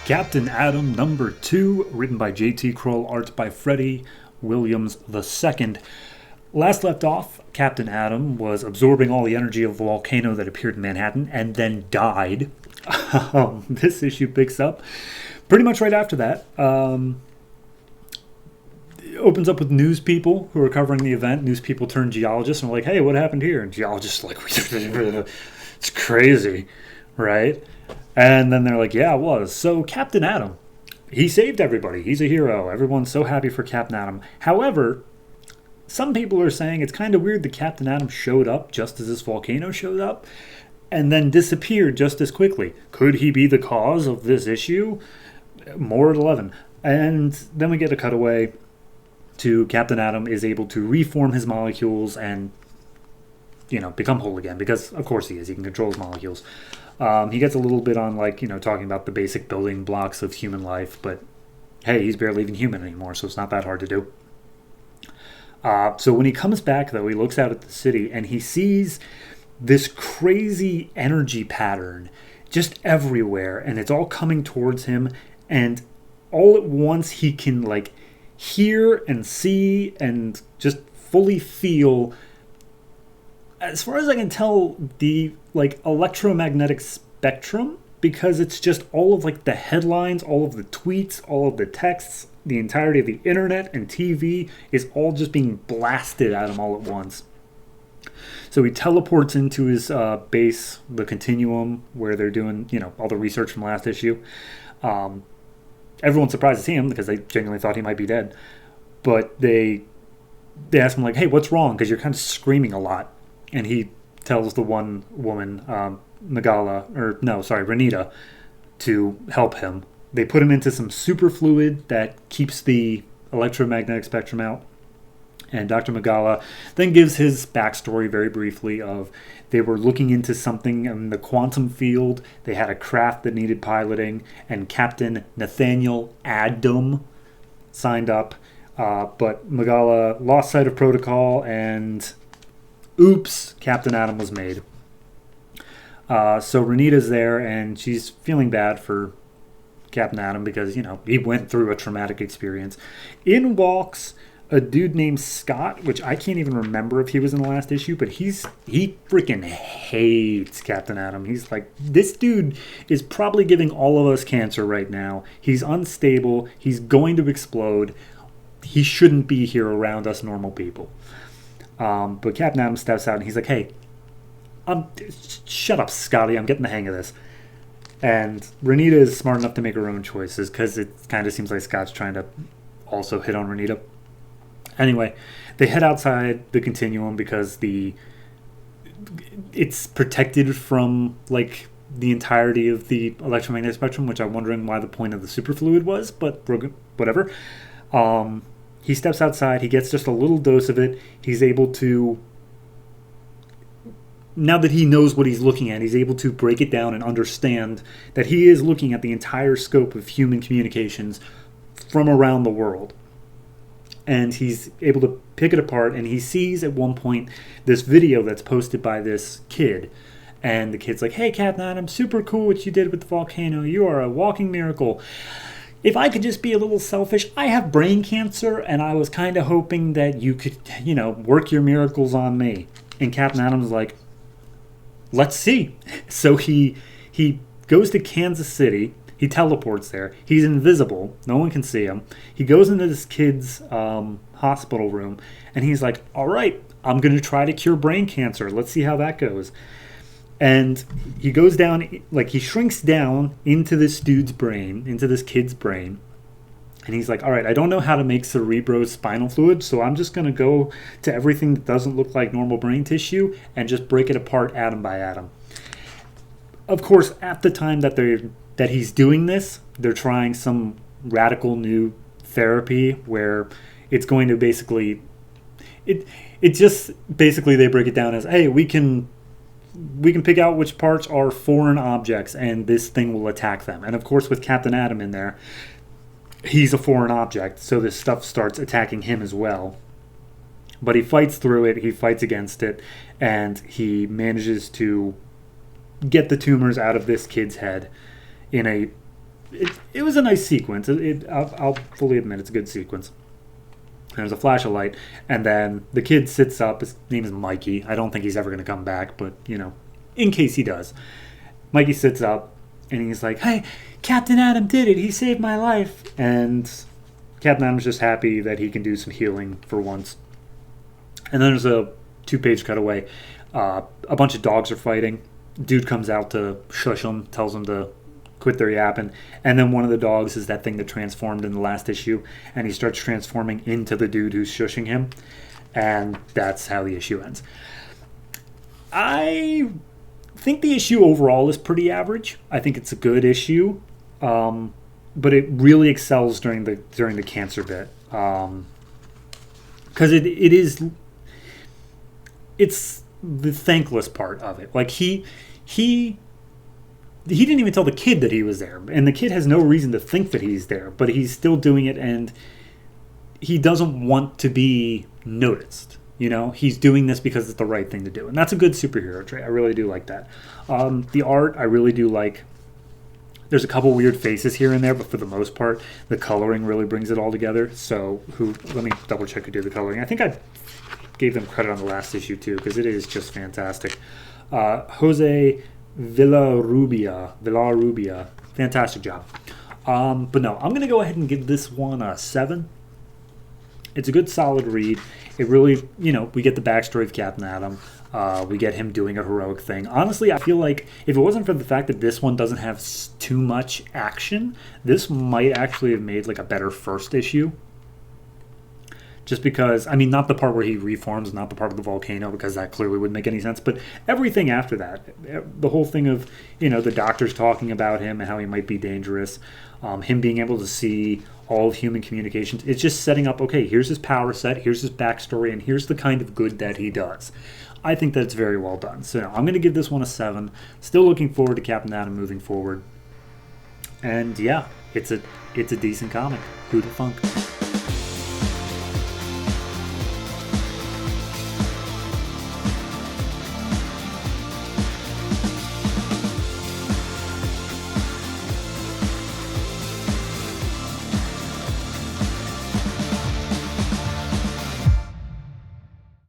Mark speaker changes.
Speaker 1: Captain Atom number 2, written by J.T. Kroll, art by Freddie Williams II. Last left off, Captain Atom was absorbing all the energy of a volcano that appeared in Manhattan and then died. This issue picks up pretty much right after that. It opens up with news people who are covering the event. News people turn geologists and are like, hey, what happened here? And geologists are like, it's crazy, right? And then they're like, yeah, it was. So Captain Atom, he saved everybody. He's a hero. Everyone's so happy for Captain Atom. However, some people are saying it's kind of weird that Captain Atom showed up just as this volcano showed up and then disappeared just as quickly. Could he be the cause of this issue? More at 11. And then we get a cutaway to Captain Atom is able to reform his molecules and, become whole again. Because, of course, he is. He can control his molecules. He gets a little bit on, talking about the basic building blocks of human life. But, hey, he's barely even human anymore, so it's not that hard to do. So when he comes back, though, he looks out at the city and he sees this crazy energy pattern just everywhere. And it's all coming towards him. And all at once he can, hear and see and just fully feel, as far as I can tell, the electromagnetic spectrum, because it's just all of the headlines, all of the tweets, all of the texts, the entirety of the internet and TV is all just being blasted at him all at once. So he teleports into his base, the Continuum, where they're doing all the research from last issue. Everyone's surprised to see him because they genuinely thought he might be dead. But they ask him, hey, what's wrong? Because you're kind of screaming a lot. And he tells the one woman, Renita, to help him. They put him into some super fluid that keeps the electromagnetic spectrum out. And Dr. Magala then gives his backstory very briefly of they were looking into something in the quantum field. They had a craft that needed piloting, and Captain Nathaniel Adam signed up. But Magala lost sight of protocol, and oops, Captain Atom was made. So Renita's there, and she's feeling bad for Captain Atom because, he went through a traumatic experience. In walks a dude named Scott, which I can't even remember if he was in the last issue, but he freaking hates Captain Atom. He's like, this dude is probably giving all of us cancer right now. He's unstable. He's going to explode. He shouldn't be here around us normal people. But Captain Atom steps out and he's like, hey, shut up, Scotty. I'm getting the hang of this. And Renita is smart enough to make her own choices because it kind of seems like Scott's trying to also hit on Renita. Anyway, they head outside the Continuum because it's protected from the entirety of the electromagnetic spectrum, which I'm wondering why the point of the superfluid was, but whatever. He steps outside, he gets just a little dose of it. He's able to, now that he knows what he's looking at, he's able to break it down and understand that he is looking at the entire scope of human communications from around the world. And he's able to pick it apart, and he sees at one point this video that's posted by this kid. And the kid's like, hey, Captain Atom, super cool what you did with the volcano. You are a walking miracle. If I could just be a little selfish, I have brain cancer, and I was kind of hoping that you could, work your miracles on me. And Captain Atom's like, let's see. So he goes to Kansas City. He teleports there. He's invisible. No one can see him. He goes into this kid's hospital room, and he's like, all right, I'm going to try to cure brain cancer. Let's see how that goes. And he goes down, he shrinks down into this dude's brain, into this kid's brain. And he's like, all right, I don't know how to make cerebrospinal fluid, so I'm just going to go to everything that doesn't look like normal brain tissue and just break it apart atom by atom. Of course, at the time that he's doing this, they're trying some radical new therapy where it's going to basically they break it down as, hey, we can pick out which parts are foreign objects and this thing will attack them. And of course, with Captain Atom in there, he's a foreign object, so this stuff starts attacking him as well. But he fights through it, he fights against it, and he manages to get the tumors out of this kid's head in a it was a nice sequence. I'll fully admit it's a good sequence. There's a flash of light, and then the kid sits up. His name is Mikey. I don't think he's ever going to come back, but, in case he does. Mikey sits up, and he's like, hey, Captain Adam did it. He saved my life. And Captain Adam's just happy that he can do some healing for once. And then there's a 2-page cutaway. A bunch of dogs are fighting. Dude comes out to shush them, tells them to quit their yapping, and then one of the dogs is that thing that transformed in the last issue, and he starts transforming into the dude who's shushing him, and that's how the issue ends. I think the issue overall is pretty average. I think it's a good issue, but it really excels during the cancer bit, because it's the thankless part of it. Like he didn't even tell the kid that he was there, and the kid has no reason to think that he's there, but he's still doing it, and he doesn't want to be noticed. He's doing this because it's the right thing to do, and that's a good superhero trait. I really do like that. The art, I really do like. There's a couple weird faces here and there, but for the most part, the coloring really brings it all together. So, let me double check who did the coloring. I think I gave them credit on the last issue too, because it is just fantastic. Jose Villarrubia, fantastic job. But no, I'm going to go ahead and give this one a 7. It's a good, solid read. It really, we get the backstory of Captain Adam. We get him doing a heroic thing. Honestly, I feel like if it wasn't for the fact that this one doesn't have too much action, this might actually have made like a better first issue. Just because, not the part where he reforms, not the part with the volcano, because that clearly wouldn't make any sense, but everything after that, the whole thing of, the doctors talking about him and how he might be dangerous, him being able to see all of human communications, it's just setting up, okay, here's his power set, here's his backstory, and here's the kind of good that he does. I think that's very well done. So I'm going to give this one a 7. Still looking forward to Captain Adam moving forward. And yeah, it's a decent comic. Who'da thunk?